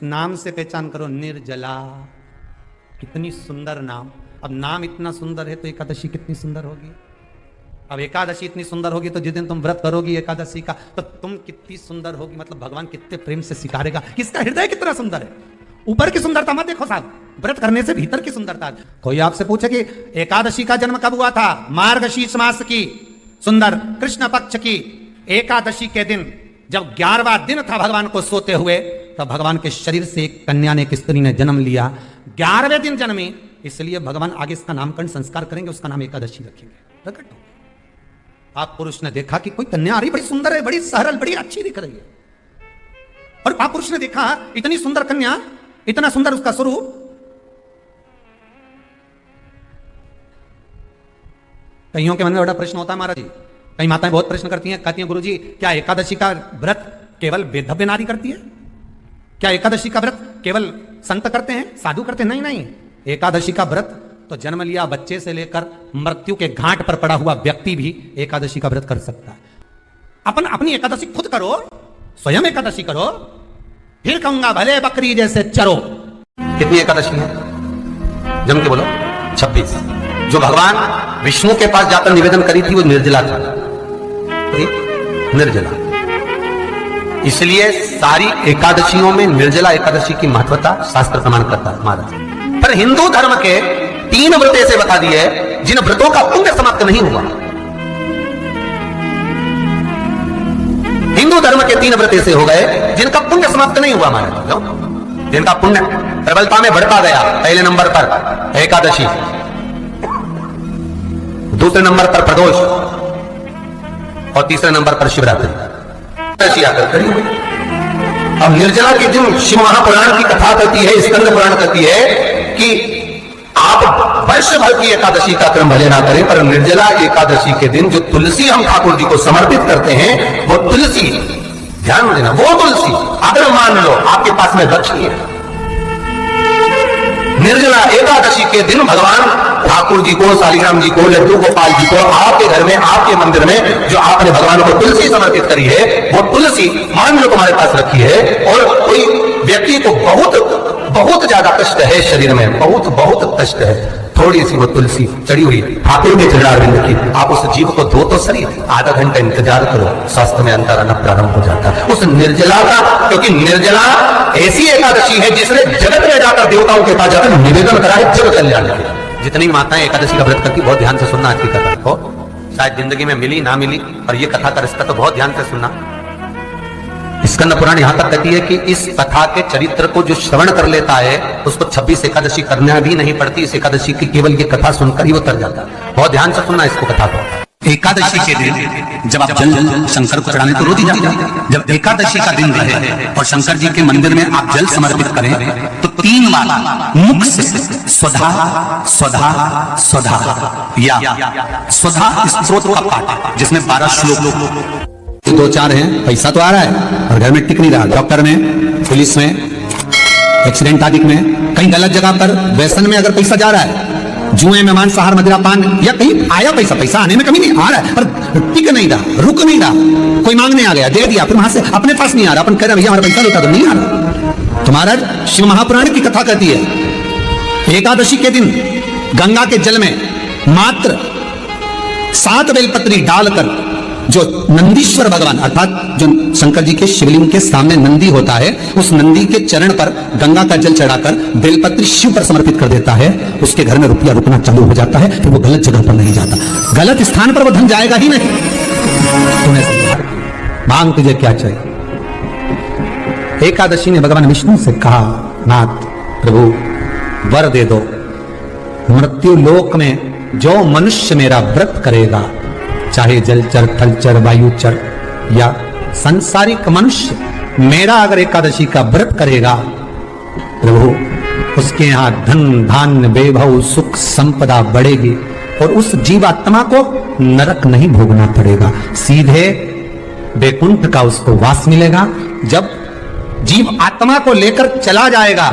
नाम से पहचान करो, निर्जला। कितनी सुंदर नाम। अब नाम इतना सुंदर है तो एकादशी कितनी सुंदर होगी। अब एकादशी इतनी सुंदर होगी तो जिस दिन तुम व्रत करोगी एकादशी का तो तुम कितनी सुंदर होगी। मतलब भगवान कितने प्रेम से सिखारेगा। किसका हृदय कितना सुंदर है। ऊपर की सुंदरता मत देखो साहब, व्रत करने से भीतर की सुंदरता। कोई आपसे पूछे कि एकादशी का जन्म कब हुआ था, मार्गशीर्ष मास की सुंदर कृष्ण पक्ष की एकादशी के दिन जब 11वां दिन था भगवान को सोते हुए, तब भगवान के शरीर से एक कन्या ने, एक स्त्री ने जन्म लिया। 11वें दिन जन्मी, इसलिए भगवान आगे इसका नामकरण संस्कार करेंगे, उसका नाम एकादशी रखेंगे। प्रकट हो आप पुरुष ने देखा कि कोई कन्या आ रही, बड़ी सुंदर है, बड़ी सरल, बड़ी अच्छी दिख रही है। और आप पुरुष ने देखा इतनी सुंदर कन्या, इतना सुंदर उसका स्वरूप। कईयों के मन में बड़ा प्रश्न होता है महाराज जी, कई माताएं बहुत प्रश्न करती हैं, कहती हैं गुरुजी क्या एकादशी का व्रत केवल वेदव्य नारी करती है? क्या एकादशी का व्रत केवल संत करते हैं, साधु करते हैं? नहीं नहीं, एकादशी का व्रत तो जन्म लिया बच्चे से लेकर मृत्यु के घाट पर पड़ा हुआ व्यक्ति भी एकादशी का व्रत कर सकता है। अपनी एकादशी खुद करो, स्वयं एकादशी करो, फिर कहूंगा भले बकरी जैसे चरो। कितनी एकादशी है? जम के बोलो 26। जो भगवान विष्णु के पास जाकर निवेदन करी थी वो निर्जला था, निर्जला। इसलिए सारी एकादशियों में निर्जला एकादशी की महत्वता शास्त्र प्रमाण करता है महाराज। पर हिंदू धर्म के 3 व्रत ऐसे बता दिए जिन व्रतों का पुण्य समाप्त नहीं हुआ। हिंदू धर्म के 3 व्रत ऐसे हो गए जिनका पुण्य समाप्त नहीं हुआ महाराज, जिनका पुण्य प्रबलता में बढ़ता गया। पहले नंबर पर एकादशी, दूसरे नंबर पर प्रदोष और तीसरे नंबर पर शिवरात्रि। अब निर्जला के दिन शिव महापुराण की कथा करती है, स्कंद पुराण करती है कि आप वर्ष भर की एकादशी का क्रम भले ना करें, पर निर्जला एकादशी के दिन जो तुलसी हम ठाकुर जी को समर्पित करते हैं, वो तुलसी, ध्यान देना, वो तुलसी अगर मान लो आपके पास में रखी है, निर्जला एकादशी के दिन भगवान ठाकुर जी को, शालिग्राम जी को, लड्डू गोपाल जी को, आपके घर में, आपके मंदिर में जो आपने भगवान को तुलसी समर्पित करी है, वो तुलसी मान लो तुम्हारे पास रखी है। और कोई व्यक्ति को बहुत ज्यादा कष्ट है शरीर में, बहुत कष्ट है, थोड़ी सी वो तुलसी चढ़ी हुई ठाकुर के चरणारविंद की, आप उस जीव को धो तो सही, आधा घंटा इंतजार करो, स्वास्थ्य में अंतर आना प्रारंभ हो जाता है उस निर्जला का। क्योंकि निर्जला ऐसी एकादशी है जिसने जगत में जाकर देवताओं के पास जाकर निवेदन करा है जग कल्याण के। जितनी माताएं एकादशी का व्रत करती, बहुत ध्यान से सुनना आज की कथा को, शायद जिंदगी में मिली ना मिली, और ये कथा का रिश्ता तो बहुत ध्यान से सुनना। स्कंद पुराण यहां तक कहती है कि इस कथा के चरित्र को जो श्रवण कर लेता है उसको 26 एकादशी करना भी नहीं पड़ती। इस एकादशी की केवल ये कथा सुनकर ही वो तर जाता है। बहुत ध्यान से सुनना इसको कथा को। एकादशी के दिन जब आप जल शंकर को चढ़ाने तो रोती जाती है। जब एकादशी का दिन रहे और शंकर जी के मंदिर में आप जल समर्पित करें तो 3 बार मुख से स्वधा स्वधा स्वधा या स्वधा स्त्रोत का पाठ, जिसमें 12 श्लोक 2-4 हैं। पैसा तो आ रहा है और घर में टिक नहीं रहा। डॉक्टर में, पुलिस में, एक्सीडेंट आदि में, कहीं गलत जगह पर व्यसन में अगर पैसा जा रहा है, जुए में, मांसाहार, मदिरा पान, या कहीं आया पैसा आने में कमी नहीं, आ रहा है पर टिक नहीं रहा, रुक नहीं रहा। कोई मांगने आ गया, दे दिया, फिर वहां से अपने पास नहीं आ रहा, अपन कह रहा भैया हमारा पैसा लौटा दो, नहीं आ रहा। तुम्हारा शिव महापुराण की कथा कहती है एकादशी के दिन गंगा के जल में मात्र 7 बेलपत्री डालकर जो नंदीश्वर भगवान अर्थात जो शंकर जी के शिवलिंग के सामने नंदी होता है, उस नंदी के चरण पर गंगा का जल चढ़ाकर बेलपत्री शिव पर समर्पित कर देता है, उसके घर में रुपया रुकना चालू हो जाता है, फिर वो गलत जगह पर नहीं जाता, गलत स्थान पर वो धन जाएगा ही नहीं। तुम्हें मांग तुझे क्या चाहिए? एकादशी ने भगवान विष्णु से कहा, नाथ प्रभु वर दे दो, मृत्यु लोक में जो मनुष्य मेरा व्रत करेगा, चाहे जलचर, थलचर, वायुचर या संसारिक मनुष्य, मेरा अगर एकादशी का व्रत करेगा प्रभु, उसके यहां धन धान्य वैभव सुख संपदा बढ़ेगी और उस जीवात्मा को नरक नहीं भोगना पड़ेगा, सीधे वैकुंठ का उसको वास मिलेगा। जब जीव आत्मा को लेकर चला जाएगा,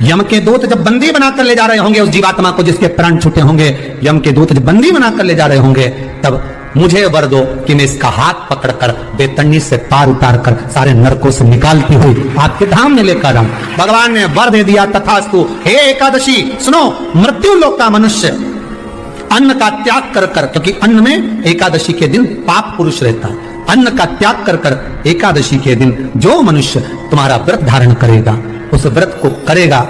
यम के दूत जब बंदी बनाकर ले जा रहे होंगे उस जीवात्मा को, जिसके प्राण छूटे होंगे, यम के दूत जब बंदी बनाकर ले जा रहे होंगे, तब मुझे वर दो कि मैं इसका हाथ पकड़कर बेतन्नी से पार उतार कर सारे नरकों से निकालती हुई आपके धाम में लेकर आऊं। भगवान ने वर दे दिया, तथास्तु। हे एकादशी सुनो, मृत्यु लोक का मनुष्य अन्न का त्याग कर कर, क्योंकि अन्न में एकादशी के दिन पाप पुरुष रहता है, अन्न का त्याग कर कर एकादशी के दिन जो मनुष्य तुम्हारा व्रत धारण करेगा, उस व्रत को करेगा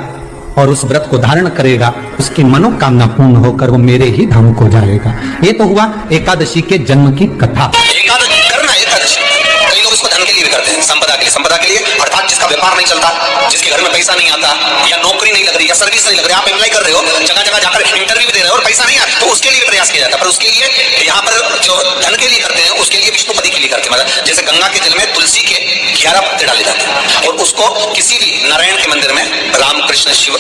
और उस व्रत को धारण करेगा, उसकी मनोकामना पूर्ण होकर वो मेरे ही धाम को जाएगा। ये तो हुआ एकादशी के जन्म की कथा। एकादशी करना, एकादशी कई लोग इसको धन के लिए भी करते हैं, संपदा के लिए अर्थात जिसका व्यापार नहीं चलता, जिसके घर में पैसा नहीं आता, या नौकरी नहीं लग रही, या सर्विस नहीं लग रही, आप अप्लाई कर रहे हो, जगह जगह जाकर इंटरव्यू भी दे रहे हो और पैसा नहीं आता, तो उसके लिए प्रयास किया जाता है। पर उसके लिए यहाँ पर जो धन के लिए करते हैं, उसके लिए विष्णुपति के लिए करते हैं। मतलब जैसे गंगा के जल में तुलसी के 11 पत्ते डाले जाते हैं और उसको किसी भी नारायण के मंदिर में रामकृष्ण शिव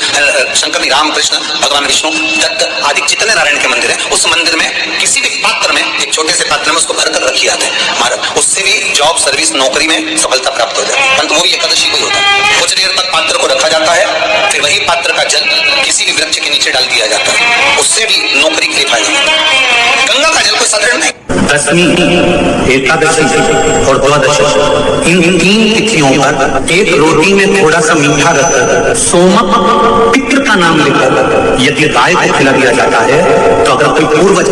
शंकर नहीं, रामकृष्ण भगवान विष्णु दत्त आदि जितने नारायण के मंदिर है, उस मंदिर में किसी भी पात्र में, एक छोटे से पात्र में उसको भरकर रखी जाते हैं महाराज। उससे भी जॉब सर्विस नौकरी में सफलता प्राप्त हो जाती है। परंतु वो भी एकादशी को ही होता है। कुछ देर तक पात्र को रखा जाता है, फिर वही पात्र का जल किसी भी वृक्ष के नीचे डाल दिया जाता है, उससे भी नौकरी के लिए फायदा होता है। गंगा का जल कोई साधारण नहीं। दशमी, एकादशी और द्वादशी, इन 3 तिथियों पर एक रोटी में थोड़ा सा मीठा रखकर सोमक पितृ का नाम लेकर यदि गाय को खिला दिया जाता है, तो अगर कोई पूर्वज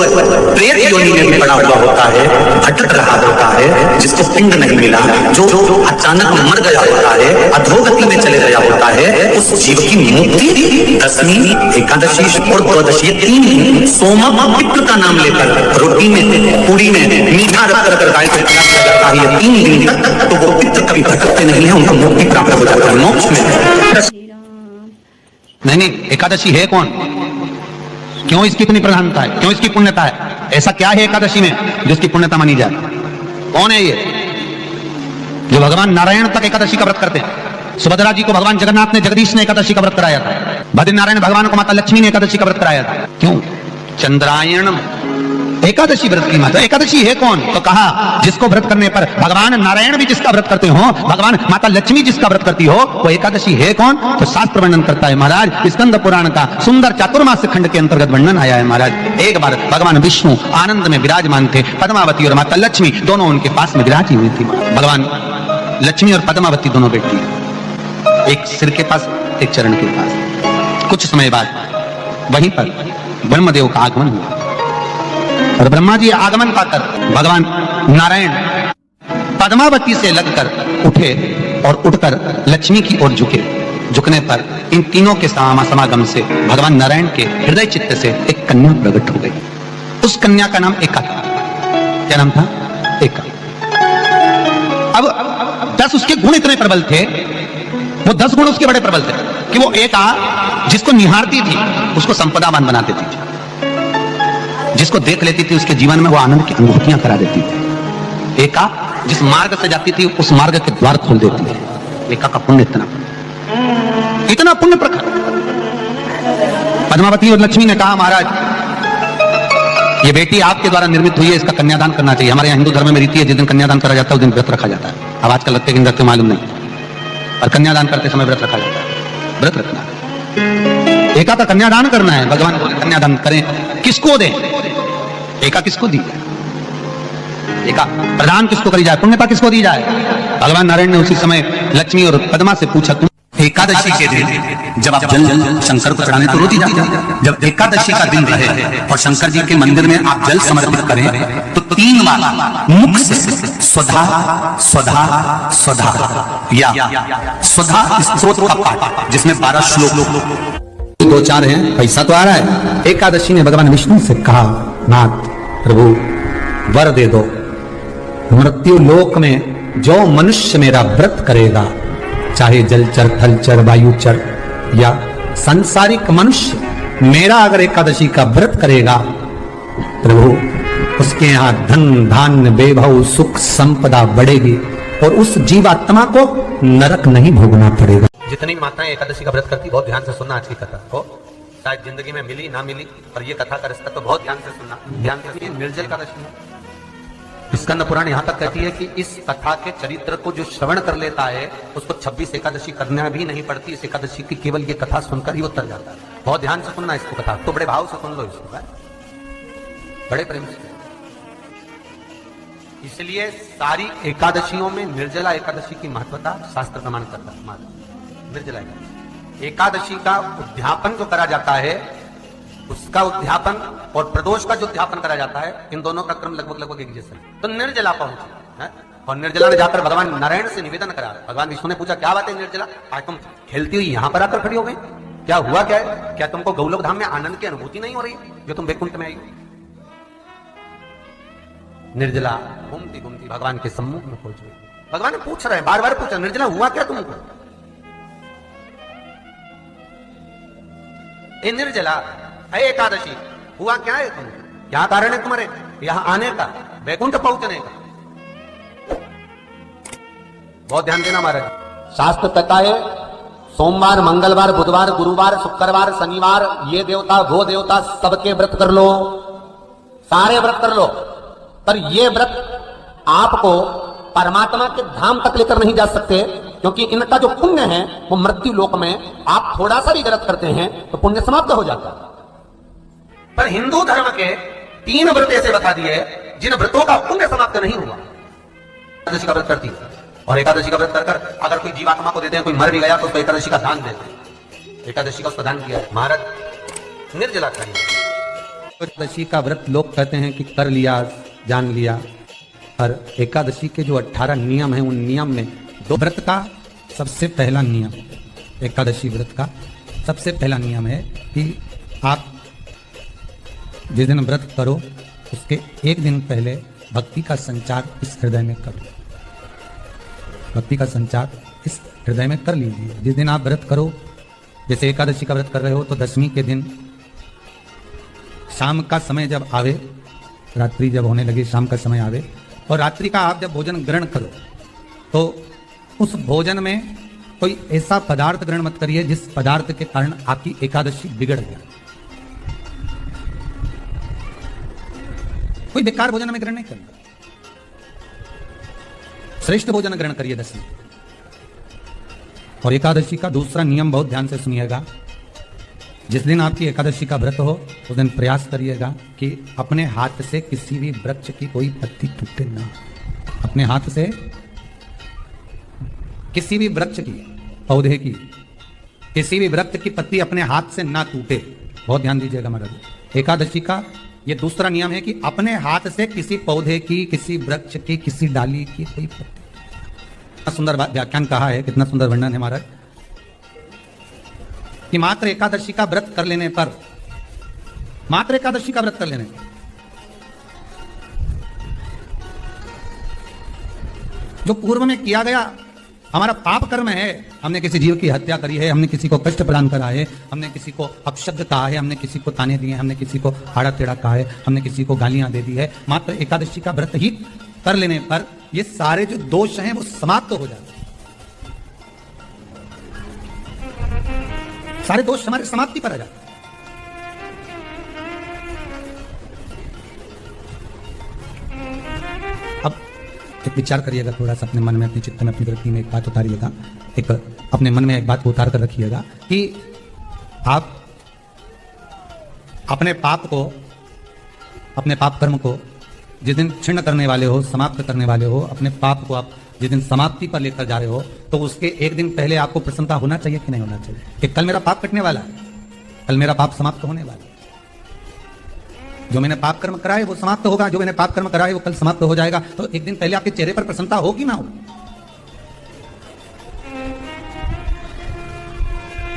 प्रेत योनि में पड़ा हुआ होता है, भटक रहा होता है, जिसको पिंड नहीं मिला, जो अचानक मर गया होता है, अधोगति में चले गया होता है, उस जीव की मुक्ति दशमी, एकादशी और द्वादशी, 3 सोमक पितृ का नाम लेकर रोटी में पूरी में मीठा रखकर गाय को खिला दिया जाता है 3 दिन तक, तो वो पितृ कभी भटकते नहीं है, उनको मुक्ति प्राप्त हो जाता है, मोक्ष में। नहीं, एकादशी है कौन? क्यों इसकी इतनी प्रधानता है? क्यों इसकी पुण्यता है? ऐसा क्या है एकादशी में जिसकी पुण्यता मानी जाए? कौन है ये जो भगवान नारायण तक एकादशी का व्रत करते हैं? सुभद्रा जी को भगवान जगन्नाथ ने, जगदीश ने एकादशी का व्रत कराया था। बद्री नारायण भगवान को माता लक्ष्मी ने एकादशी का व्रत कराया था। क्यों? चंद्रायण एकादशी व्रत की माता। एकादशी है कौन? तो कहा जिसको व्रत करने पर भगवान नारायण भी जिसका व्रत करते हो, भगवान माता लक्ष्मी जिसका व्रत करती हो, वो एकादशी है कौन? तो शास्त्र वर्णन करता है महाराज, स्कंद पुराण का सुंदर चातुर्मास खंड के अंतर्गत वर्णन आया है महाराज। एक बार भगवान विष्णु आनंद में विराजमान थे, पद्मावती और माता लक्ष्मी दोनों उनके पास में विराजी हुई थी। भगवान लक्ष्मी और पद्मावती दोनों बेटी, एक सिर के पास, एक चरण के पास। कुछ समय बाद वहीं पर ब्रह्मदेव का आगमन हुआ और ब्रह्मा जी आगमन पाकर भगवान नारायण पद्मावती से लगकर उठे और उठकर लक्ष्मी की ओर झुके। झुकने पर इन तीनों के समागम से भगवान नारायण के हृदय चित्त से एक कन्या प्रकट हो गई। उस कन्या का नाम एका था। क्या नाम था? एका। अब 10 उसके गुण इतने प्रबल थे, वो 10 गुण उसके बड़े प्रबल थे कि वो एका जिसको निहारती थी उसको संपदावान बना देती थी, जिसको देख लेती थी उसके जीवन में वो आनंद की अनुभूतियां करा देती थी। एका जिस मार्ग से जाती थी उस मार्ग के द्वार खोल देती थी। एका का पुण्य इतना पुण्य प्रखर। पद्मावती और लक्ष्मी ने कहा महाराज ये बेटी आपके द्वारा निर्मित हुई है, इसका कन्यादान करना चाहिए। हमारे यहाँ हिंदू धर्म में रीति है, जिस दिन कन्यादान करा जाता है उस दिन व्रत रखा जाता है। अब आजकल लगते कि रखते मालूम नहीं, और कन्यादान करते समय व्रत रखा जाता है। व्रत रखना, एका का कन्यादान करना है। भगवान बोले कन्यादान करें, किसको दें? एका किसको दी? एका प्रदान किसको करी जाए? पुण्यता किसको दी जाए? भगवान नारायण ने उसी समय लक्ष्मी और पद्मा से पूछा, तुम एकादशी के दिन जब आप जल शंकर को चढ़ाने तो रोटी जाती है, जब एकादशी का दिन रहे और शंकर जी के मंदिर में आप जल समर्पित करें तो 3 बार मुख से स्वधा स्वधा स्वधा या स्वधा स्तोत्र का पाठ, जिसमें 12 श्लोक 2-4 हैं, पैसा तो आ रहा है। एकादशी ने भगवान विष्णु से कहा, नाथ प्रभु वर दे दो, मृत्यु लोक में जो मनुष्य मेरा व्रत करेगा, चाहे जलचर थलचर वायुचर या संसारिक मनुष्य, मेरा अगर एकादशी का व्रत करेगा प्रभु, उसके यहाँ धन धान्य वैभव सुख संपदा बढ़ेगी और उस जीवात्मा को नरक नहीं भोगना पड़ेगा। जितनी माताएं एकादशी का व्रत करती, बहुत ध्यान से सुनना आज की कथा को। शायद जिंदगी में मिली ना मिली, पर ये कथा का रिश्ता तो बहुत ध्यान से सुनना। ध्यान से निर्जल एकादशी है। स्कंद पुराण यहाँ तक कहती है कि इस कथा के चरित्र को जो श्रवण कर लेता है उसको 26 एकादशी करना भी नहीं पड़ती। इस एकादशी की केवल ये कथा सुनकर ही उतर जाता है। बहुत ध्यान से सुनना इसको, कथा तो बड़े भाव से सुन लो इसको, बड़े प्रेम से। इसलिए सारी एकादशियों में निर्जला एकादशी की महत्वता शास्त्र प्रमाण करता है। निर्जला एकादशी का उद्यापन जो करा जाता है, उसका उद्यापन और प्रदोष का जो उद्यापन करा जाता है, इन दोनों का क्रम लगभग एक जैसा है। तो निर्जला पहुंचे और निर्जला ने जाकर भगवान नारायण से निवेदन करा। भगवान विष्णु ने पूछा, क्या बात है निर्जला, आज तुम खेलती हुई यहां पर आकर खड़ी हो गई, क्या हुआ, क्या है? क्या तुमको गौलोक धाम में आनंद की अनुभूति नहीं हो रही जो तुम वैकुंठ में आई हो? निर्जला घूमती घूमती भगवान के सम्मुख में पहुंच गई। भगवान पूछ रहे, बार बार पूछा, निर्जला हुआ क्या तुमको? ए निर्जला, है एकादशी, हुआ क्या है तुमको? क्या कारण है तुम्हारे यहां आने का, वैकुंठ पहुंचने का? बहुत ध्यान देना महाराज, शास्त्र कहता है सोमवार, मंगलवार, बुधवार, गुरुवार, शुक्रवार, शनिवार, ये देवता वो देवता सबके व्रत कर लो, सारे व्रत कर लो, पर ये व्रत आपको परमात्मा के धाम तक लेकर नहीं जा सकते, क्योंकि इनका जो पुण्य है वो मृत्यु लोक में आप थोड़ा सा भी गलत करते हैं तो पुण्य समाप्त हो जाता है। पर हिंदू धर्म के 3 व्रत ऐसे बता दिए जिन व्रतों का पुण्य समाप्त नहीं हुआ। एकादशी का व्रत करती है, और एकादशी का व्रत कर अगर कोई जीवात्मा को देते हैं, कोई मर भी गया तो उसको एकादशी का दान देते हैं। एकादशी का उसका दान किया महाराज निर्जला करिए। एकादशी का व्रत लोग कहते हैं कि कर लिया, जान लिया, और एकादशी के जो 18 नियम हैं, उन नियम में दो व्रत का सबसे पहला नियम, एकादशी व्रत का सबसे पहला नियम है कि आप जिस दिन व्रत करो उसके एक दिन पहले भक्ति का संचार इस हृदय में करो। भक्ति का संचार इस हृदय में कर लीजिए। जिस दिन आप व्रत करो, जैसे एकादशी का व्रत कर रहे हो तो दशमी के दिन शाम का समय जब आवे, रात्रि जब होने लगे, शाम का समय आवे और रात्रि का आप जब भोजन ग्रहण करो तो उस भोजन में कोई ऐसा पदार्थ ग्रहण मत करिए जिस पदार्थ के कारण आपकी एकादशी बिगड़ गया। कोई बेकार भोजन में ग्रहण नहीं करना, श्रेष्ठ भोजन ग्रहण करिए दशमी। और एकादशी का दूसरा नियम बहुत ध्यान से सुनिएगा, जिस दिन आपकी एकादशी का व्रत हो उस दिन प्रयास करिएगा कि अपने हाथ से किसी भी वृक्ष की कोई पत्ती टूटे ना। अपने हाथ से किसी भी वृक्ष की, पौधे की, किसी भी वृक्ष की पत्ती अपने हाथ से ना टूटे। बहुत ध्यान दीजिएगा महाराज, एकादशी का ये दूसरा नियम है कि अपने हाथ से किसी पौधे की, किसी वृक्ष की, किसी डाली की कोई पत्ती। कितना सुंदर व्याख्यान कहा है, कितना सुंदर वर्णन है महाराज, कि मात्र एकादशी का व्रत कर लेने पर, मात्र एकादशी का व्रत कर लेने पर जो पूर्व में किया गया हमारा पाप कर्म है, हमने किसी जीव की हत्या करी है, हमने किसी को कष्ट प्रदान करा है, हमने किसी को अपशब्द कहा है, हमने किसी को ताने दिए, हमने किसी को आड़ा टेढ़ा कहा है, हमने किसी को गालियां दे दी है, मात्र एकादशी का व्रत ही कर लेने पर ये सारे जो दोष हैं वो समाप्त हो जाते हैं। सारे दोष हमारे समाप्ति पर आ जाते हैं। अब एक विचार करिएगा थोड़ा सा अपने मन में, अपने चित्त में, अपनी वृत्ति में एक बात उतारिएगा, एक अपने मन में एक बात को उतार कर रखिएगा कि आप अपने पाप को, अपने पाप कर्म को जिस दिन क्षीण करने वाले हो, समाप्त करने वाले हो, अपने पाप को आप जिस दिन समाप्ति पर लेकर जा रहे हो तो उसके एक दिन पहले आपको प्रसन्नता होना चाहिए कि नहीं होना चाहिए कि कल मेरा पाप कटने वाला है, कल मेरा पाप समाप्त होने वाला है। जो मैंने पाप कर्म करा है वो समाप्त होगा, जो मैंने पाप कर्म करा है वो कल समाप्त हो जाएगा। तो एक दिन पहले आपके चेहरे पर प्रसन्नता हो कि ना हो?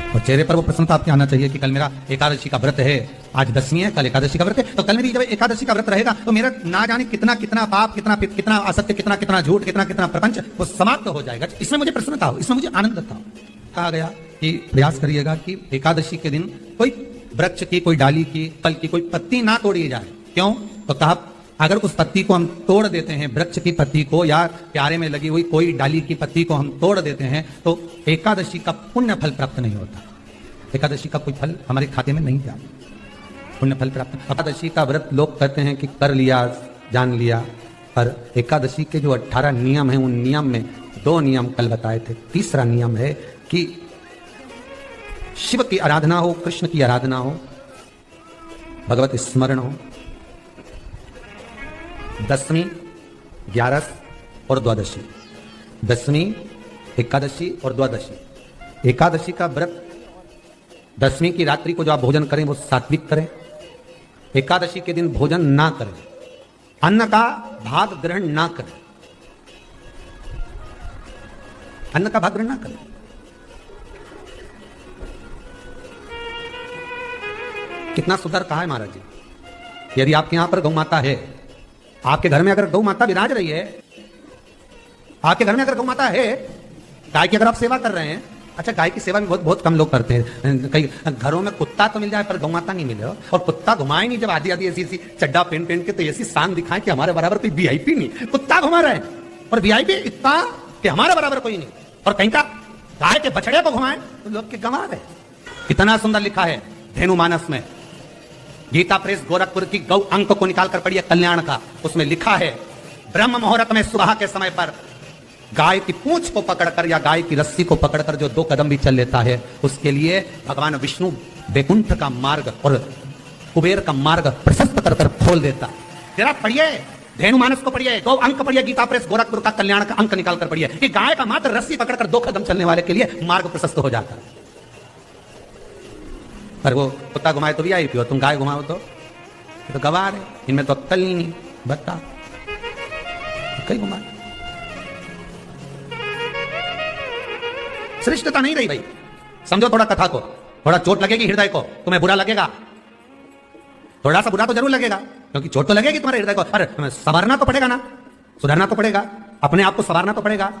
और चेहरे पर वो प्रसन्नता आपके आना चाहिए कि कल मेरा एकादशी का व्रत है, आज दशमी है, कल एकादशी का व्रत है, तो कल मेरी जब एकादशी का व्रत रहेगा तो मेरा ना जाने कितना कितना पाप, कितना असत्य, कितना झूठ, कितना प्रपंच वो समाप्त हो जाएगा। इसमें मुझे प्रसन्नता हो, इसमें मुझे आनंद हो। कहा गया कि प्रयास करिएगा कि एकादशी के दिन कोई वृक्ष की, कोई डाली की, फल की कोई पत्ती ना तोड़ी जाए। क्यों? तो कहा अगर उस पत्ती को हम तोड़ देते हैं, वृक्ष की पत्ती को या प्यारे में लगी हुई कोई डाली की पत्ती को हम तोड़ देते हैं तो एकादशी का पुण्य फल प्राप्त नहीं होता। एकादशी का कोई फल हमारे खाते में नहीं जाता, पुण्य फल प्राप्त। एकादशी का व्रत लोग कहते हैं कि कर लिया, जान लिया, पर एकादशी के जो 18 नियम हैं उन नियम में 2 नियम कल बताए थे। तीसरा नियम है कि शिव की आराधना हो, कृष्ण की आराधना हो, भगवत स्मरण हो। दशमी ग्यारस और द्वादशी, दशमी, एकादशी और द्वादशी। एकादशी का व्रत, दशमी की रात्रि को जो आप भोजन करें वो सात्विक करें। एकादशी के दिन भोजन ना करें, अन्न का भाग ग्रहण ना करें, अन्न का भाग ग्रहण ना करें। कितना सुंदर कहा है महाराज जी। यदि आपके यहां पर गौ माता है, आपके घर में अगर गौ माता विराज रही है, आपके घर में अगर गौ माता है, गाय की अगर आप सेवा कर रहे हैं, अच्छा गाय की सेवा भी बहुत बहुत कम लोग करते हैं। कई घरों में कुत्ता तो मिल जाए पर गौ माता नहीं मिले, और कुत्ता घुमाए नहीं जब आधी आधी ऐसी ऐसी चड्डा पहन के, तो ऐसी शान दिखाए कि हमारे बराबर कोई वीआईपी नहीं, कुत्ता घुमा रहे हैं। और वीआईपी इतना कि हमारे बराबर कोई नहीं, और कहीं का गाय के बछड़े को घुमाए तो लोग के गंवा रहे। कितना सुंदर लिखा है धेनु मानस में, गीता प्रेस गोरखपुर की गौ अंक को निकाल कर पढ़िए कल्याण का, उसमें लिखा है ब्रह्म मुहूर्त में सुबह के समय पर गाय की पूंछ को पकड़कर या गाय की रस्सी को पकड़कर जो 2 कदम भी चल लेता है, उसके लिए भगवान विष्णु वैकुंठ का मार्ग और कुबेर का मार्ग प्रशस्त कर कर खोल देता। जरा पढ़िए धेनु मानस को, पढ़िए गौ अंक, पढ़िए गीता प्रेस गोरखपुर का कल्याण का अंक निकाल कर पढ़िए कि गाय का मात्र रस्सी पकड़कर 2 कदम चलने वाले के लिए मार्ग प्रशस्त हो जाता है। पर वो कुत्ता घुमाए तो वीआईपी, और तुम गाय घुमाओ तो गवार है, इनमें तो अक्कल ही नहीं। बता कहीं घुमा, श्रेष्ठता नहीं रही भाई। समझो थोड़ा कथा को, थोड़ा चोट लगेगी हृदय को, तुम्हें बुरा लगेगा, थोड़ा सा बुरा तो जरूर लगेगा, क्योंकि चोट तो लगेगी तुम्हारे हृदय को। अरे संवरना तो पड़ेगा ना, सुधारना तो पड़ेगा, अपने आप को संवारना तो पड़ेगा,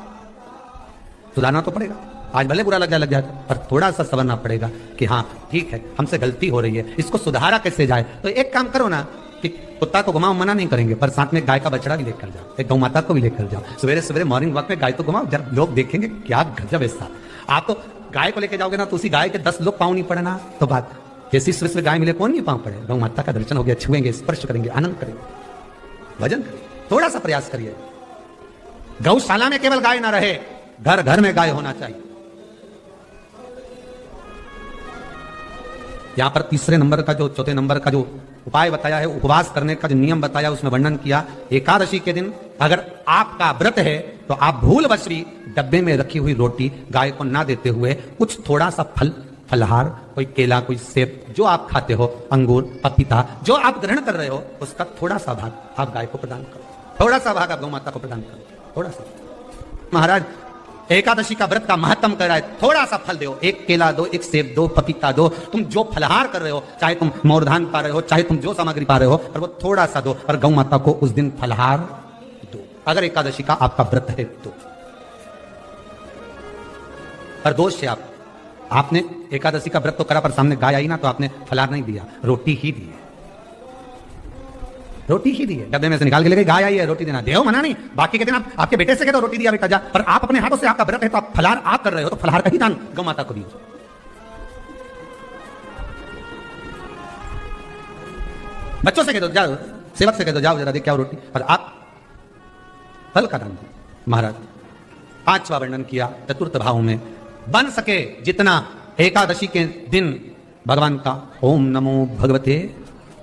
सुधारना तो पड़ेगा। आज भले बुरा लग जाए पर थोड़ा सा संवरना पड़ेगा कि हाँ ठीक है, हमसे गलती हो रही है, इसको सुधारा कैसे जाए। तो एक काम करो ना कि कुत्ता को घुमाओ, मना नहीं करेंगे, पर साथ में गाय का बछड़ा भी लेकर जाओ, एक गौ माता को भी लेकर जाओ। सवेरे सवेरे मॉर्निंग वॉक में गाय तो घुमाओ, जब लोग देखेंगे क्या गजब है साहब। आप तो गाय को लेकर जाओगे ना तो उसी गाय के 10 लोग पाँव नहीं पड़ना, तो बात जैसी सुबह गाय मिले कौन नहीं पाँव पड़े। गौ माता का दर्शन हो गया, छुएंगे, स्पर्श करेंगे, आनंद करेंगे, भजन करेंगे। थोड़ा सा प्रयास करिए, गौशाला में केवल गाय ना रहे, घर घर में गाय होना चाहिए। यहां पर तीसरे नंबर का जो, चौथे नंबर का जो उपाय बताया है, उपवास करने का जो नियम बताया, उसमें वर्णन किया। एकादशी के दिन अगर आपका व्रत है तो आप भूलवश भी डब्बे में रखी हुई रोटी गाय को ना देते हुए कुछ थोड़ा सा फलहार, कोई केला, कोई सेब, जो आप खाते हो, अंगूर, पपीता, जो आप ग्रहण कर रहे हो, उसका थोड़ा सा भाग आप गाय को प्रदान करो, थोड़ा सा भाग आप गौ माता को प्रदान करो, थोड़ा सा। महाराज एकादशी का व्रत का महत्व कर रहा है, थोड़ा सा फल दो, एक केला दो, एक सेब दो, पपीता दो, तुम जो फलहार कर रहे हो, चाहे तुम मोरधान पा रहे हो, चाहे तुम जो सामग्री पा रहे हो, और वो थोड़ा सा दो, और गौ माता को उस दिन फलहार दो, अगर एकादशी का आपका व्रत है तो। पर दोष है आपने एकादशी का व्रत तो करा, पर सामने गाय आई ना तो आपने फलहार नहीं दिया, रोटी ही दी, रोटी ही दी है, डब्बे में से निकाल के ले गई, गाय आई है, रोटी देना, देव मना नहीं। बाकी के दिन आप आपके बेटे से कहते हो रोटी दिया बेटा जा, पर आप अपने हाथों से, आपका व्रत है तो आप फलहार आप कर रहे हो, तो फलहार का ही दान गौ माता को दीजिए। बच्चों से कह दो, जाओ सेवक से कह दो, जाओ जरा देख क्या रोटी, पर आप फल का दान दो। महाराज पांचवा वर्णन किया चतुर्थ भाव में, बन सके जितना एकादशी के दिन भगवान का ओम नमो भगवते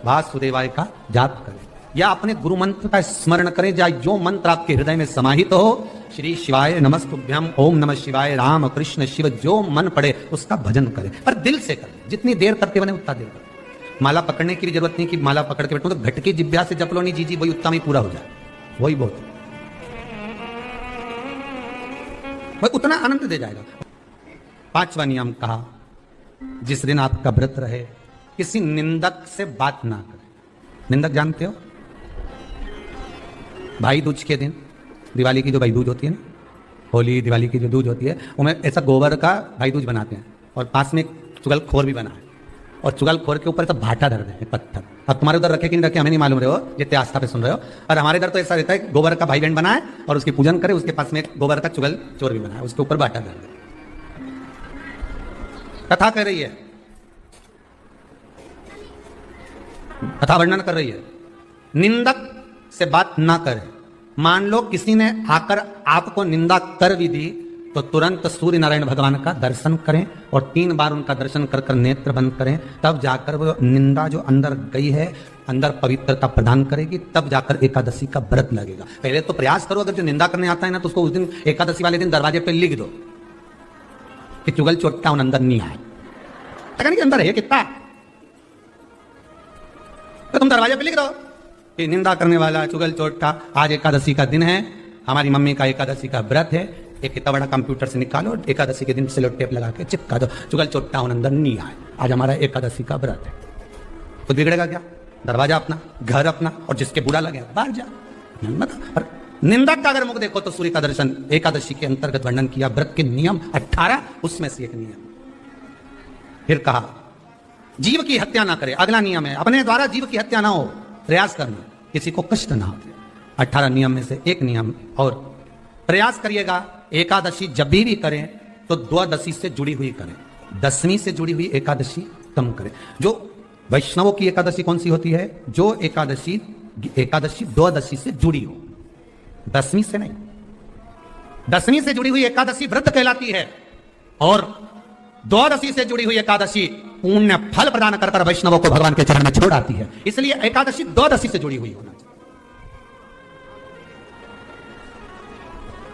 वासुदेवाय का जाप करें, या अपने गुरु मंत्र का स्मरण करें, या जो मंत्र आपके हृदय में समाहित हो, श्री शिवाय नमस्तुभ्यम, ओम नमः शिवाय, राम कृष्ण शिव, जो मन पड़े उसका भजन करें, पर दिल से करें, जितनी देर करते बने उतना देर करें। माला पकड़ने की भी जरूरत नहीं कि माला पकड़ के बैठो, तो घटके जिब्या से जप लो नहीं, जी वही उतना ही पूरा हो जाए, वही बहुत, वही उतना आनंद दे जाएगा। पांचवा नियम कहा, जिस दिन आपका व्रत रहे किसी निंदक से बात ना करें। निंदक जानते हो, भाई दूज के दिन, दिवाली की जो भाई दूज होती है ना, होली दिवाली की जो दूज होती है, उनमें ऐसा गोबर का भाई दूज बनाते हैं, और पास में एक चुगलखोर भी बना है, और चुगलखोर के ऊपर ऐसा भाटा धर देते हैं, पत्थर। अब तुम्हारे उधर रखे कि नहीं रखे हमें नहीं मालूम रहे हो, जितने आस्था पे सुन रहे हो, और हमारे इधर तो ऐसा रहता है, गोबर का भाई बहन बना है और उसकी पूजन करे, उसके पास में एक गोबर का चुगल चोर भी बना है, उसके ऊपर भाटा धर दे। कथा कह रही है, कथा वर्णन कर रही है, निंदक से बात ना करें। मान लो किसी ने आकर आपको निंदा कर भी दी, तो तुरंत सूर्य नारायण भगवान का दर्शन करें और 3 बार उनका दर्शन कर कर नेत्र बंद करें, तब जाकर वो निंदा जो अंदर गई है, अंदर पवित्रता प्रदान करेगी, तब जाकर एकादशी का व्रत लगेगा। पहले तो प्रयास करो, अगर जो निंदा करने आता है ना तो उसको उस दिन एकादशी वाले दिन दरवाजे पे लिख दो कि चुगल चोटता उन अंदर नहीं आए। कि अंदर है कितना, तो तुम दरवाजे पे लिख दो कि निंदा करने वाला चुगल चोटता, आज एकादशी का दिन है, हमारी मम्मी का एकादशी का व्रत है, एक इतना बड़ा कंप्यूटर से निकालो, एकादशी के दिन सेलो टेप लगा के चिपका दो, चुगल चोटता उन अंदर नहीं आए, आज हमारा एकादशी का व्रत है। तो बिगड़ेगा क्या? दरवाजा अपना, घर अपना, और जिसके बुरा लगे बाहर जा। और निंदक का अगर मुख देखो तो सूर्य का दर्शन एकादशी के अंतर्गत वर्णन किया, व्रत के नियम 18, उसमें से एक नियम। फिर कहा जीव की हत्या ना करे, अगला नियम है, अपने द्वारा जीव की हत्या ना हो, प्रयास करना, किसी को कष्ट ना हो। 18 नियम में से एक नियम, और प्रयास करिएगा एकादशी जब भी करें तो द्वादशी से जुड़ी हुई करें, 10वीं से जुड़ी हुई एकादशी कम करें। जो वैष्णवों की एकादशी कौन सी होती है? जो एकादशी द्वादशी से जुड़ी हो, 10वीं से नहीं। 10वीं से जुड़ी हुई एकादशी व्रत कहलाती है, और द्वादशी से जुड़ी हुई एकादशी पुण्य फल प्रदान कर कर वैष्णवों को भगवान के चरण में छोड़ आती है। इसलिए एकादशी द्वादशी से जुड़ी हुई होना चाहिए।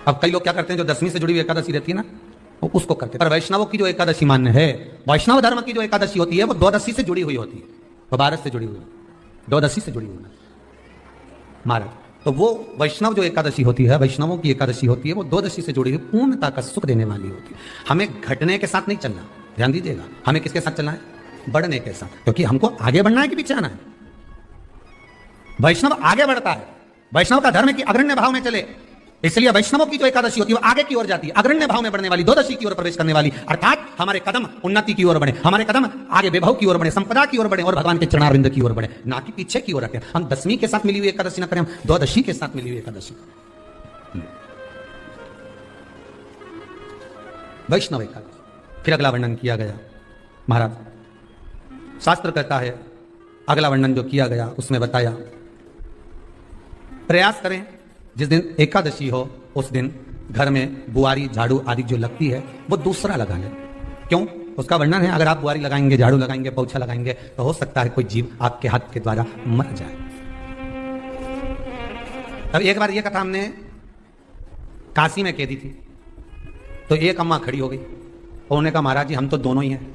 अब कई लोग क्या करते हैं, जो 10वीं से जुड़ी हुई एकादशी रहती है ना, वो उसको करते हैं। पर वैष्णवों की जो एकादशी मान्य है, वैष्णव धर्म की जो एकादशी होती है, वो द्वादशी से जुड़ी हुई होती है, वो 12 से जुड़ी हुई, द्वादशी से जुड़ी हुई महाराज। तो वो वैष्णव जो एकादशी होती है, वैष्णवों की एकादशी होती है, वो द्वादशी से जुड़ी हुई पूर्णता का सुख देने वाली होती है। हमें घटने के साथ नहीं चलना, ध्यान दीजिएगा, हमें किसके साथ चलना है? बढ़ने के साथ, क्योंकि हमको आगे बढ़ना है कि पीछे आना है। वैष्णव आगे बढ़ता है, वैष्णव का धर्म की अग्रण्य भाव में चले, इसलिए वैष्णवों की जो एकादशी होती है वो आगे की ओर जाती है, अग्रण्य भाव में बढ़ने वाली, द्वादशी की ओर प्रवेश करने वाली, अर्थात हमारे कदम उन्नति की ओर बढ़े, हमारे कदम आगे वैभव की ओर बढ़े, संपदा की ओर बढ़े, और भगवान के चरणारविंद की ओर बढ़े, ना कि पीछे की ओर रखें। हम 10वीं के साथ मिली हुई एकादशी ना करें, हम द्वादशी के साथ मिली हुई एकादशी। वैष्णव एकादशी। फिर अगला वर्णन किया गया महाराज, शास्त्र कहता है, अगला वर्णन जो किया गया उसमें बताया, प्रयास करें जिस दिन एकादशी हो उस दिन घर में बुआरी झाड़ू आदि जो लगती है वो दूसरा लगा लें। क्यों? उसका वर्णन है, अगर आप बुआरी लगाएंगे, झाड़ू लगाएंगे, पोछा लगाएंगे, तो हो सकता है कोई जीव आपके हाथ के द्वारा मर जाए। अब एक बार ये कथा हमने काशी में कह दी थी, तो एक अम्मा खड़ी हो गई, उन्होंने कहा महाराज जी हम तो दोनों ही हैं,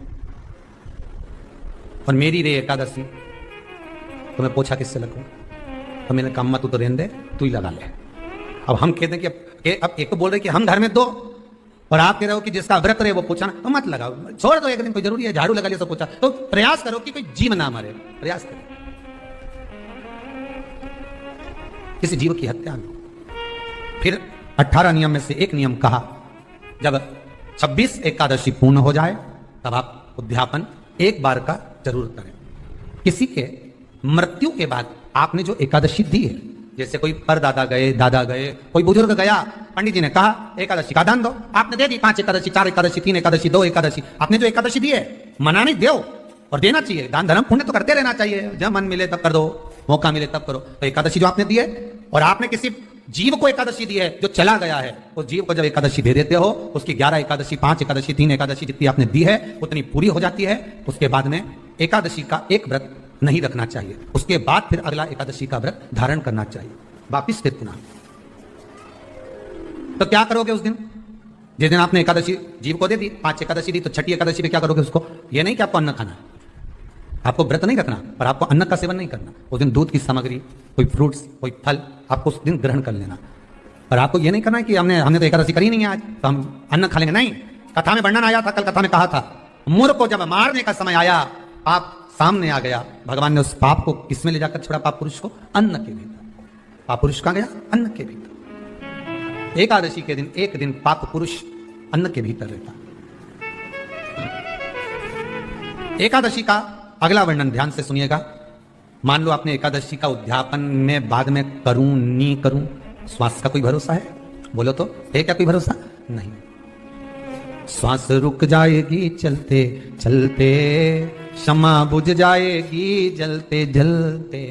और मेरी रे एकादशी, तो मैं पोछा किससे लगूं? तो मैंने कहा अम्मा तू तो रहने दे, तू ही लगा ले। अब हम कहते हैं कि अब एक तो बोल रहे कि हम घर में 2, और आप कह रहे हो कि जिसका व्रत रहे वो पूछा ना, तो मत लगाओ, छोड़ दो, एक दिन कोई जरूरी है, झाड़ू लगा लिया सब पूछा। तो प्रयास करो कि कोई जीव ना मरे, प्रयास करो किसी जीव की हत्या न। फिर 18 नियम में से एक नियम कहा, जब 26 एकादशी पूर्ण हो जाए तब आप उद्यापन एक बार का जरूर करें। किसी के मृत्यु के बाद आपने जो एकादशी दी है, जैसे कोई परदादा गए, दादा गए, कोई बुजुर्ग गया, पंडित जी ने कहा एकादशी का दान दो, आपने दे दी, 5 एकादशी, 4 एकादशी, 3 एकादशी, 2 एकादशी, आपने जो एकादशी दी है, मना नहीं, दो और देना चाहिए। दान धर्म पुण्य तो करते रहना चाहिए, जब मन मिले तब कर दो, मौका मिले तब करो। तो एकादशी जो आपने दी है, और आपने किसी जीव को एकादशी दी है जो चला गया है, उस जीव को जब एकादशी दे देते हो, उसकी 11 एकादशी, 5 एकादशी, 3 एकादशी जितनी आपने दी है उतनी पूरी हो जाती है। उसके बाद में एकादशी का एक व्रत नहीं रखना चाहिए, उसके बाद फिर अगला एकादशी का व्रत धारण करना चाहिए, वापिस फिर पुनः। तो क्या करोगे उस दिन? जिस दिन आपने एकादशी जीव को दे दी, 5 एकादशी दी, तो छठी एकादशी पे क्या करोगे उसको? ये नहीं कि आपको अन्न खाना है, आपको व्रत नहीं रखना, पर आपको अन्न का सेवन नहीं करना। उस दिन दूध की सामग्री, कोई फ्रूट्स, कोई फल आपको उस दिन ग्रहण कर लेना। पर आपको ये नहीं करना है कि हमने तो एकादशी करी नहीं है आज, तो हम अन्न खा लेंगे। नहीं, कथा में वर्णन आया था, कल कथा में कहा था, मूर्ख को जब मारने का समय आया, पाप सामने आ गया, भगवान ने उस पाप को किसमें ले जाकर छोड़ा? पाप पुरुष को अन्न के भीतर। पाप पुरुष कहां गया? अन्न के भीतर। एकादशी के दिन एक दिन पाप पुरुष अन्न के भीतर रहता। एकादशी का अगला वर्णन ध्यान से सुनिएगा। मान लो आपने एकादशी का उद्यापन में बाद में करूं नहीं करूं, श्वास का कोई भरोसा है? बोलो तो, है क्या कोई भरोसा? नहीं। श्वास रुक जाएगी चलते चलते, क्षमा बुझ जाएगी जलते जलते,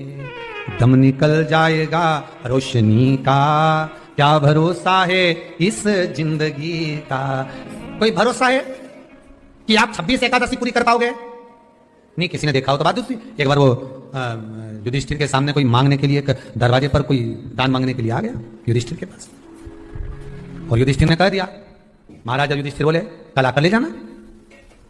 दम निकल जाएगा रोशनी का, क्या भरोसा है इस जिंदगी का? कोई भरोसा है कि आप 26 एकादशी पूरी कर पाओगे? नहीं, किसी ने देखा हो तो बात दूसरी। एक बार वो युधिष्ठिर के सामने कोई मांगने के लिए, एक दरवाजे पर कोई दान मांगने के लिए आ गया युधिष्ठिर के पास, और युधिष्ठिर ने कह दिया, महाराजा युधिष्ठिर बोले कल आकर ले जाना,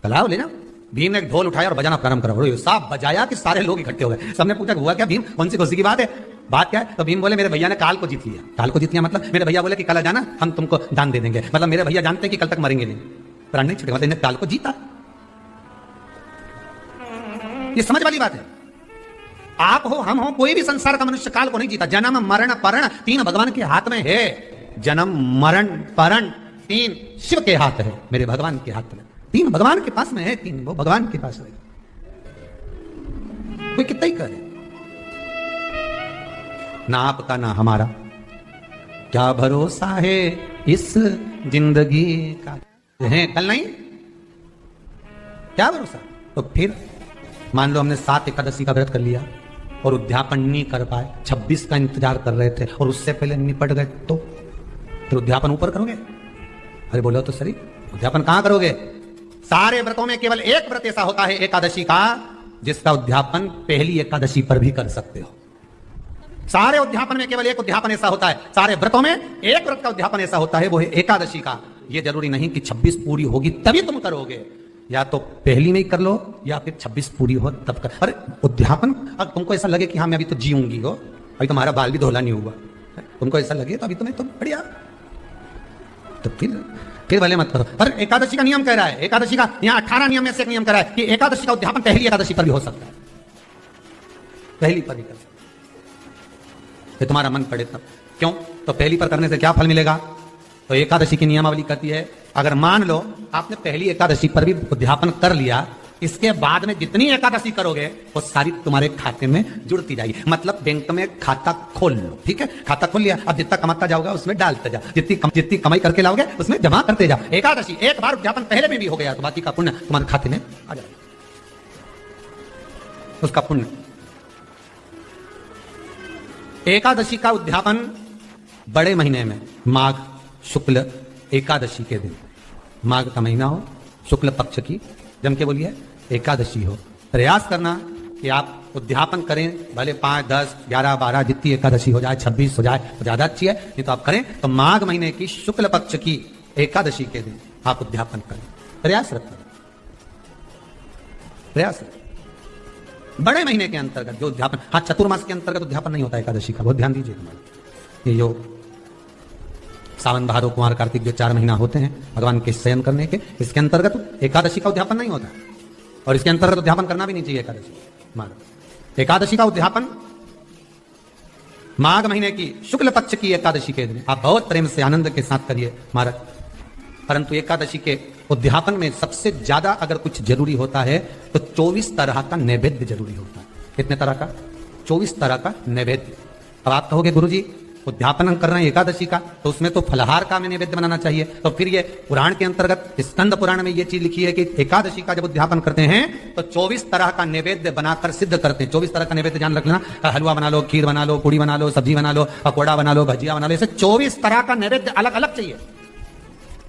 कल आओ ले जाओ। भीम ने एक ढोल उठाया और बजाना प्रारंभ करा, साफ बजाया कि सारे लोग इकट्ठे हो गए। सबने पूछा हुआ क्या भीम, कौन सी खुशी की बात है, बात क्या है? तो भीम बोले मेरे भैया ने काल को जीत लिया। काल को जीत लिया मतलब मेरे भैया बोले कि कल आ जाना, हम तुमको दान दे देंगे। मतलब मेरे भैया जानते हैं कि कल तक मरेंगे नहीं, प्राण नहीं छूटेगा, मतलब इन्हें काल को जीता। ये समझ वाली बात है। आप हो, हम हो, कोई भी संसार का मनुष्य काल को नहीं जीता। जन्म मरण परण तीन भगवान के हाथ में है। जन्म मरण परण तीन शिव के हाथ है, मेरे भगवान के हाथ में। तीन भगवान के पास में है, तीन वो भगवान के पास है। कोई कितना ही करे, ना आपका ना हमारा। क्या भरोसा है इस जिंदगी का? है कल नहीं, क्या भरोसा? तो फिर मान लो हमने 7 एकादशी का व्रत कर लिया और उद्यापन नहीं कर पाए, 26 का इंतजार कर रहे थे और उससे पहले निपट गए, तो फिर उद्यापन ऊपर करोगे? अरे बोलो तो सही, उद्यापन कहां करोगे? सारे व्रतों में केवल एक व्रत ऐसा होता है एकादशी का, जिसका उद्यापन पहली एकादशी पर भी कर सकते हो। सारे उद्यापन में केवल एक उद्यापन ऐसा होता है, सारे व्रतों में एक व्रत का उद्यापन ऐसा होता है, वो है एकादशी का। यह जरूरी नहीं कि 26 पूरी होगी तभी तुम करोगे, या तो पहली में ही कर लो या फिर 26 पूरी हो तब कर। अरे उद्यापन, अब तुमको ऐसा लगे कि हाँ मैं अभी तो जीऊंगी हो, अभी तुम्हारा बाल भी धोला नहीं हुआ, तुमको ऐसा लगे तो अभी तुम्हें तो बढ़िया, तो फिर भले मत करो। पर एकादशी का नियम कह रहा है, एकादशी का यहाँ 18 नियम में से एक नियम कह रहा है कि एकादशी का उद्यापन पहली एकादशी पर भी हो सकता है, पहली पर भी कर सकता है, तुम्हारा मन पड़े तब। क्यों? तो पहली पर करने से क्या फल मिलेगा? तो एकादशी की नियमावली कहती है, अगर मान लो आपने पहली एकादशी पर भी उद्यापन कर लिया, इसके बाद में जितनी एकादशी करोगे वो सारी तुम्हारे खाते में जुड़ती जाएगी। मतलब बैंक में खाता खोल लो, ठीक है? खाता खोल लिया, अब जितना कमाता जाओगा उसमें डालते जाओ, जितनी कमाई करके लाओगे उसमें जमा करते जाओ। एकादशी एक बार उद्यापन पहले में भी हो गया तो बाकी का पुण्य तुम्हारे खाते में आ जाएगा, उसका पुण्य। एकादशी का उद्यापन बड़े महीने में, माघ शुक्ल एकादशी के दिन, माघ का महीना हो, शुक्ल पक्ष की, जम के बोलिए एकादशी हो, प्रयास करना कि आप उद्यापन करें। भले 5, 10, 11, 12 जितनी एकादशी हो जाए, 26 हो जाए तो ज्यादा अच्छी है, नहीं तो आप करें तो माघ महीने की शुक्ल पक्ष की एकादशी के दिन आप उद्यापन करें। प्रयास रखें, प्रयास रखें। बड़े महीने के अंतर्गत जो उद्यापन, हाँ चतुर्मास के अंतर्गत उद्यापन नहीं होता एकादशी का, बहुत ध्यान दीजिए। तुम्हारा ये जो सावन भादो कुमार कार्तिक जो 4 महीना होते हैं भगवान के शयन करने के, इसके अंतर्गत एकादशी का उद्यापन नहीं होता, और इसके अंतर्गत उद्यापन करना भी नहीं चाहिए। एकादशी का उद्यापन माघ महीने की शुक्ल पक्ष की एकादशी के दिन आप बहुत प्रेम से आनंद के साथ करिए महाराज। परंतु एकादशी के उद्यापन में सबसे ज्यादा अगर कुछ जरूरी होता है तो 24 तरह का नैवेद्य जरूरी होता है। कितने तरह का? 24 तरह का नैवेद्य। अब आप कहोगे गुरुजी उद्यापन कर रहे हैं एकादशी का, तो उसमें तो फलहार का हमें नैवेद्य बनाना चाहिए। तो फिर ये पुराण के अंतर्गत स्कंद पुराण में ये चीज लिखी है कि एकादशी का जब उद्यापन करते हैं तो 24 तरह का नैवेद्य बनाकर सिद्ध करते हैं। 24 तरह का नैवेद्य जान रख लेना, हलवा बना लो, खीर बना लो, पूड़ी बना लो, सब्जी बना लो, पकौड़ा बना लो, भजिया बना लो, ऐसे 24 तरह का नैवेद्य अलग अलग चाहिए।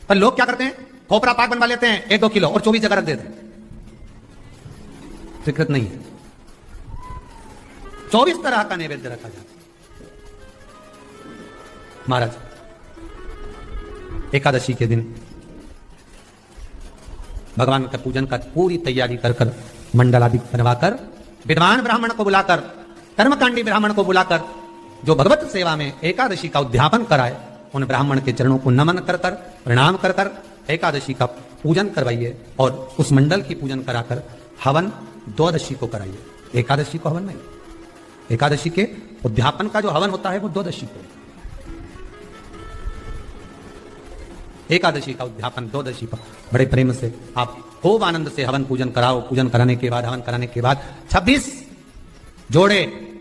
पर लोग क्या करते हैं, खोपरा पाक बनवा लेते हैं 1-2 किलो और 24 जगह रख देते हैं। स्वीकृत नहीं है, 24 तरह का नैवेद्य रखा जाता है। महाराज एकादशी के दिन भगवान का पूजन का पूरी तैयारी कर मंडल आदि बनवाकर विद्वान ब्राह्मण को बुलाकर, कर्मकांडी ब्राह्मण को बुलाकर जो भगवत सेवा में एकादशी का उद्यापन कराए, उन ब्राह्मण के चरणों को नमन कर प्रणाम कर एकादशी का पूजन करवाइए और उस मंडल की पूजन कराकर हवन द्वादशी को कराइए। एकादशी को हवन नहीं, एकादशी के उद्यापन का जो हवन होता है वो द्वादशी को। एकादशी का उद्यापन द्वादशी पर बड़े प्रेम से आप खूब आनंद से हवन पूजन कराओ। पूजन कराने के बाद, हवन कराने के बाद 26 जोड़े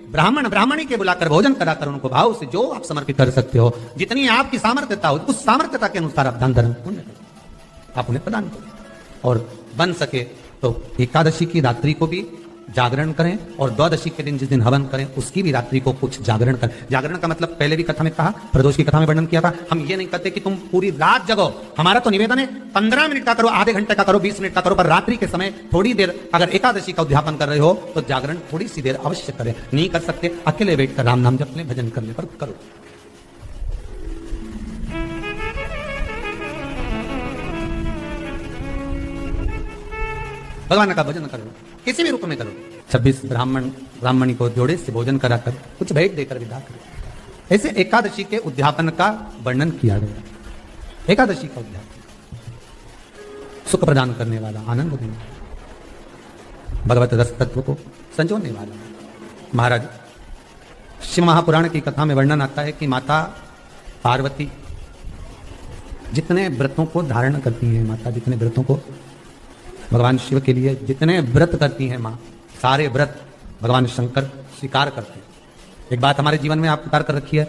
ब्राह्मण ब्राह्मणी के बुलाकर भोजन कराकर उनको भाव से जो आप समर्पित कर सकते हो, जितनी आपकी सामर्थ्यता हो, उस सामर्थ्यता के अनुसार आप दान धर्म पुण्य आप उन्हें प्रदान करो। और बन सके तो एकादशी की रात्रि को भी जागरण करें और द्वादशी के दिन जिस दिन हवन करें उसकी भी रात्रि को कुछ जागरण करें। जागरण का मतलब पहले भी कथा में कहा, प्रदोष की कथा में वर्णन किया था। हम ये नहीं कहते कि तुम पूरी रात जगो, हमारा तो निवेदन है 15 मिनट का करो, आधे घंटे का करो, 20 मिनट का करो, पर रात्रि के समय थोड़ी देर अगर एकादशी का उद्यापन कर रहे हो तो जागरण थोड़ी सी देर अवश्य करें। नहीं कर सकते अकेले बैठकर राम नाम जप लें, भजन करने पर करो। भगवान का भजन करो, किसी भी रूप में करो। 26 ब्राह्मणी को जोड़े से भोजन कराकर कुछ भेंट देकर विदा करो। ऐसे एकादशी के उद्यापन का वर्णन किया गया। एकादशी का उद्यापन सुख प्रदान करने वाला, आनंद देने वाला, भगवत रस तत्व को संजोने वाला। महाराज शिव महापुराण की कथा में वर्णन आता है कि माता पार्वती जितने व्रतों को धारण करती हैं, माता जितने व्रतों को भगवान शिव के लिए जितने व्रत करती हैं माँ, सारे व्रत भगवान शंकर स्वीकार करते हैं। एक बात हमारे जीवन में आप उतार कर रखी है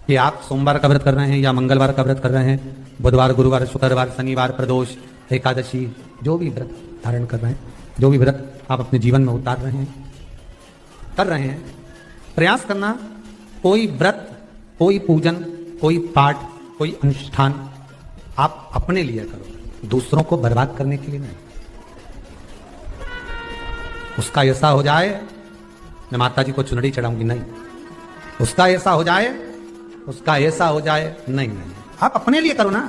कि आप सोमवार का व्रत कर रहे हैं या मंगलवार का व्रत कर रहे हैं, बुधवार, गुरुवार, शुक्रवार, शनिवार, प्रदोष, एकादशी, जो भी व्रत धारण कर रहे हैं, जो भी व्रत आप अपने जीवन में उतार रहे हैं, कर रहे हैं, प्रयास करना कोई व्रत, कोई पूजन, कोई पाठ, कोई अनुष्ठान आप अपने लिए करो, दूसरों को बर्बाद करने के लिए नहीं। उसका ऐसा हो जाए मैं माता जी को चुनरी चढ़ाऊंगी, नहीं। उसका ऐसा हो जाए, उसका ऐसा हो जाए, नहीं नहीं, आप अपने लिए करो ना।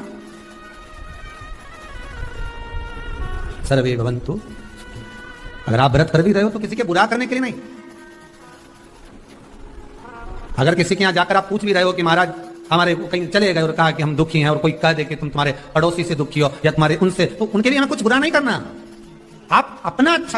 सर्वे भवन्तु। अगर आप व्रत कर भी रहे हो तो किसी के बुरा करने के लिए नहीं। अगर किसी के यहां जाकर आप पूछ भी रहे हो कि महाराज हमारे कहीं चले गए और कहा कि हम दुखी हैं, और कोई कह दे कि तुम तुम्हारे पड़ोसी से दुखी हो या तुम्हारे उनसे, तो उनके लिए हमें कुछ बुरा नहीं करना। आप अपना अच्छा